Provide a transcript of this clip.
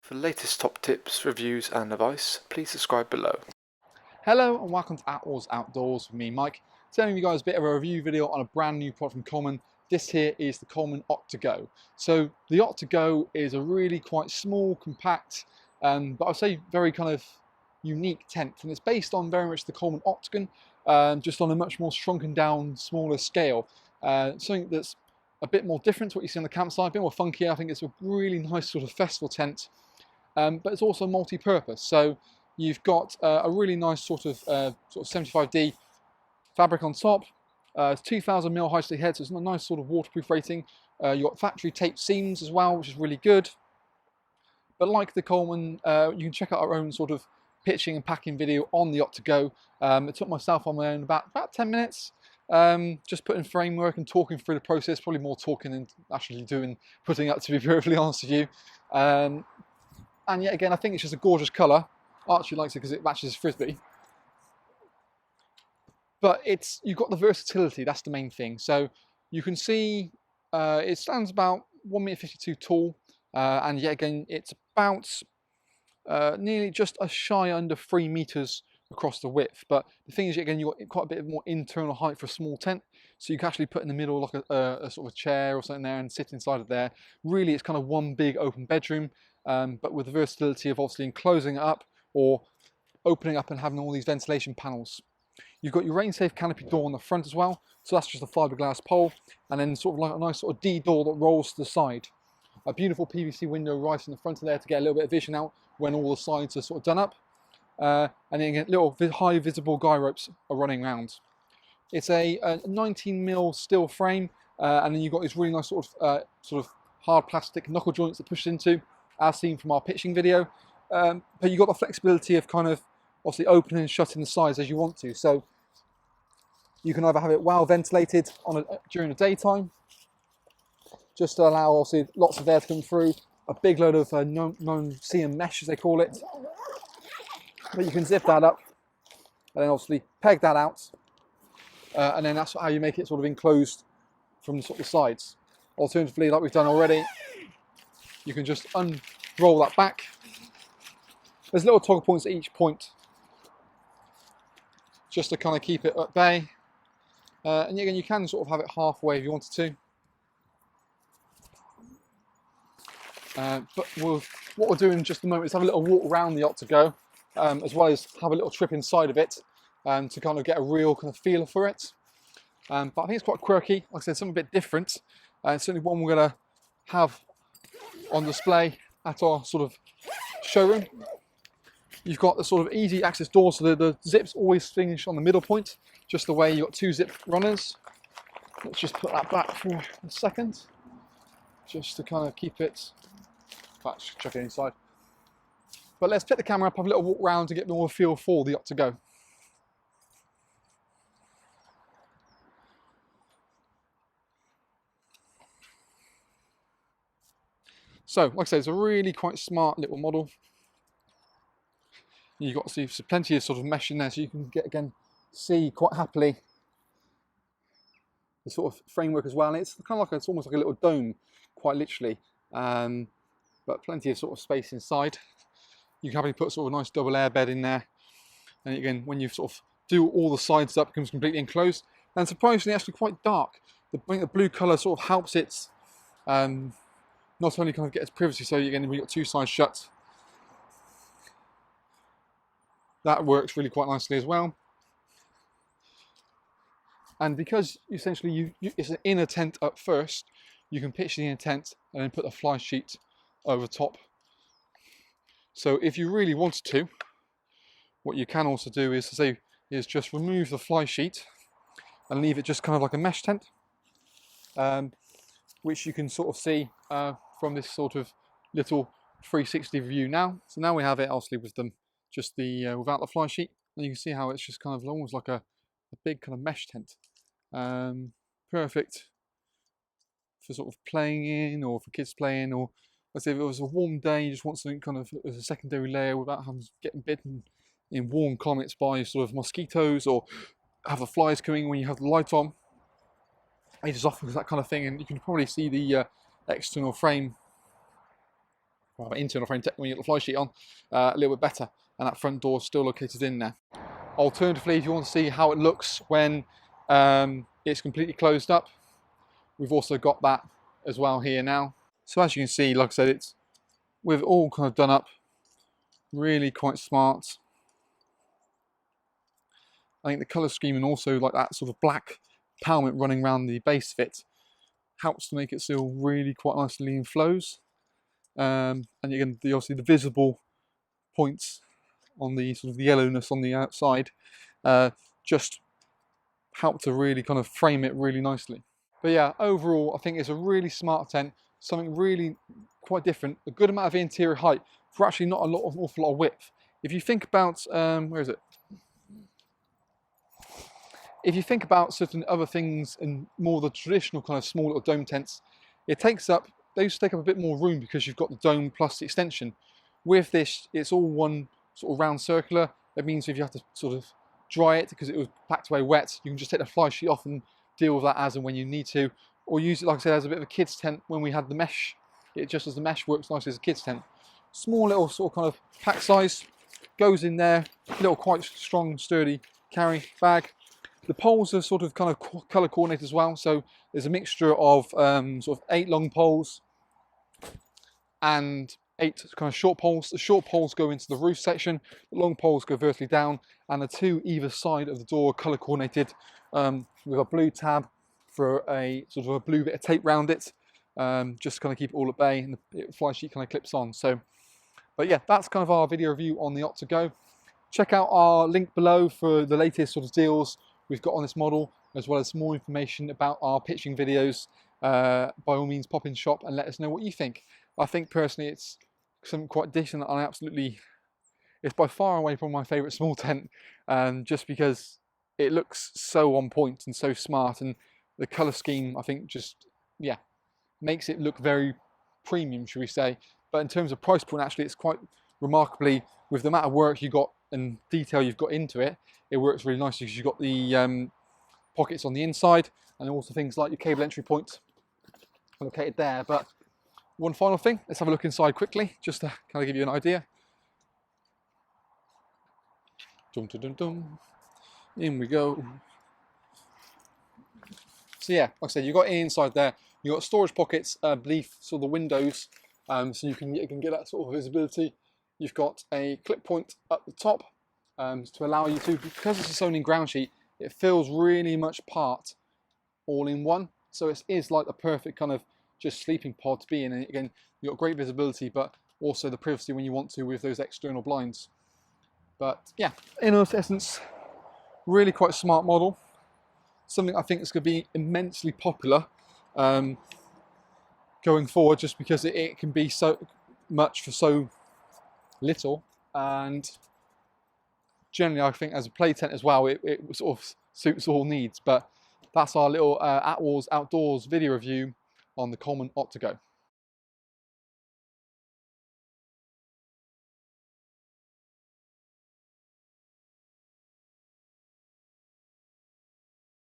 For the latest top tips, reviews and advice, please subscribe below. Hello and welcome to Attwoolls Outdoors with me, Mike. Telling you guys a bit of a review video on a brand new product from Coleman. This here is the Coleman OctaGo. So the OctaGo is a really quite small, compact, but I'd say very kind of unique tent, and it's based on very much the Coleman Octagon, just on a much more shrunken down, smaller scale. Something that's a bit more different to what you see on the campsite, a bit more funky. I think it's a really nice sort of festival tent, but it's also multi-purpose. So you've got a really nice sort of 75D fabric on top. It's 2000mm high stick head, so it's a nice sort of waterproof rating. You've got factory taped seams as well, which is really good. But like the Coleman, you can check out our own sort of pitching and packing video on the OctaGo. It took myself on my own about 10 minutes, just putting framework and talking through the process, probably more talking than actually putting up, to be perfectly honest with you. And yet again, I think it's just a gorgeous colour. Archie likes it because it matches his frisbee. But you've got the versatility, that's the main thing. So you can see it stands about 1m52 tall, and yet again, it's about nearly just a shy under 3 meters across the width. But the thing is, yet again, you've got quite a bit more internal height for a small tent. So you can actually put in the middle like a sort of a chair or something there and sit inside of there. Really, it's kind of one big open bedroom. But with the versatility of obviously enclosing it up or opening up and having all these ventilation panels. You've got your rain-safe canopy door on the front as well, so that's just a fiberglass pole, and then sort of like a nice sort of D door that rolls to the side. A beautiful PVC window right in the front of there to get a little bit of vision out when all the sides are sort of done up. And then again, little high visible guy ropes are running around. It's a 19mm steel frame, and then you've got these really nice sort of hard plastic knuckle joints that push into, as seen from our pitching video, but you've got the flexibility of kind of obviously opening and shutting the sides as you want to. So you can either have it well ventilated during the daytime, just to allow obviously lots of air to come through, a big load of non-seam mesh as they call it, but you can zip that up and then obviously peg that out, and then that's how you make it sort of enclosed from the sides. Alternatively, like we've done already, you can just unroll that back. There's little toggle points at each point, just to kind of keep it at bay. And again, you can sort of have it halfway if you wanted to. But what we'll do in just a moment is have a little walk around the OctaGo, as well as have a little trip inside of it, to kind of get a real kind of feel for it. But I think it's quite quirky. Like I said, something a bit different. Certainly one we're going to have on display at our sort of showroom. You've got the sort of easy access door, so the zips always finish on the middle point, just the way you've got 2 zip runners. Let's just put that back for a second, just to kind of keep it, let's chuck it inside. But let's pick the camera up, have a little walk around to get more of a feel for the OctaGo. So, like I say, it's a really quite smart little model. You've got to see plenty of sort of mesh in there, so you can see quite happily the sort of framework as well. And it's kind of like it's almost like a little dome, quite literally, but plenty of sort of space inside. You can happily put sort of a nice double air bed in there, and again, when you sort of do all the sides up, it becomes completely enclosed. And surprisingly, actually quite dark. The blue colour sort of helps it. Not only kind of get its privacy, so again we've got 2 sides shut. That works really quite nicely as well. And because essentially it's an inner tent up first, you can pitch the inner tent and then put a fly sheet over top. So if you really wanted to, what you can also do is just remove the fly sheet and leave it just kind of like a mesh tent, which you can sort of see from this sort of little 360 view now. So now we have it obviously with them just without the fly sheet, and you can see how it's just kind of almost like a big kind of mesh tent. Perfect for sort of playing in, or for kids playing, or let's say if it was a warm day, you just want something kind of as a secondary layer without getting bitten in warm climates by sort of mosquitoes, or have the flies coming when you have the light on. edges off with that kind of thing, and you can probably see the external frame, well, internal frame when you get the fly sheet on, a little bit better, and that front door is still located in there. Alternatively, if you want to see how it looks when it's completely closed up, we've also got that as well here now. So as you can see, like I said, it's with all kind of done up, really quite smart. I think the colour scheme and also like that sort of black powment running around the base of it helps to make it still really quite nicely in flows. And again, obviously the visible points on the sort of the yellowness on the outside just help to really kind of frame it really nicely. But yeah, overall, I think it's a really smart tent, something really quite different, a good amount of interior height for actually not an awful lot of width. If you think about, where is it? If you think about certain other things and more the traditional kind of small little dome tents, they used to take up a bit more room because you've got the dome plus the extension. With this, it's all one sort of round circular. That means if you have to sort of dry it because it was packed away wet, you can just take the fly sheet off and deal with that as and when you need to, or use it, like I said, as a bit of a kid's tent when we had the mesh. It just as the mesh works nicely as a kid's tent. Small little sort of kind of pack size, goes in there, little quite strong, sturdy carry bag. The poles are sort of kind of colour coordinated as well, so there's a mixture of sort of 8 long poles and 8 kind of short poles. The short poles go into the roof section, the long poles go vertically down, and the 2 either side of the door are colour coordinated with a blue tab for a sort of a blue bit of tape around it, just to kind of keep it all at bay, and the fly sheet kind of clips on. So, but yeah, that's kind of our video review on the OctaGo. Check out our link below for the latest sort of deals we've got on this model, as well as more information about our pitching videos. By all means, pop in shop and let us know what you think. I think personally it's something quite decent, and it's by far away from my favourite small tent, just because it looks so on point and so smart, and the colour scheme I think just, yeah, makes it look very premium, should we say. But in terms of price point, actually it's quite remarkably, with the amount of work you got and detail you've got into it, it works really nicely because you've got the pockets on the inside, and also things like your cable entry point located there. But one final thing, let's have a look inside quickly, just to kind of give you an idea. Dum, dum, dum, dum. In we go. So yeah, like I said, you've got inside there, you've got storage pockets beneath sort of the windows, so you can get that sort of visibility. You've got a clip point at the top to allow you to, because it's a sewn in ground sheet, it feels really much part all in one. So it is like the perfect kind of just sleeping pod to be in. And again, you've got great visibility, but also the privacy when you want to with those external blinds. But yeah, in essence, really quite a smart model. Something I think is going to be immensely popular going forward, just because it can be so much for so little. And generally, I think as a play tent as well, it sort of suits all needs. But that's our little Attwoolls Outdoors video review on the Coleman OctaGo.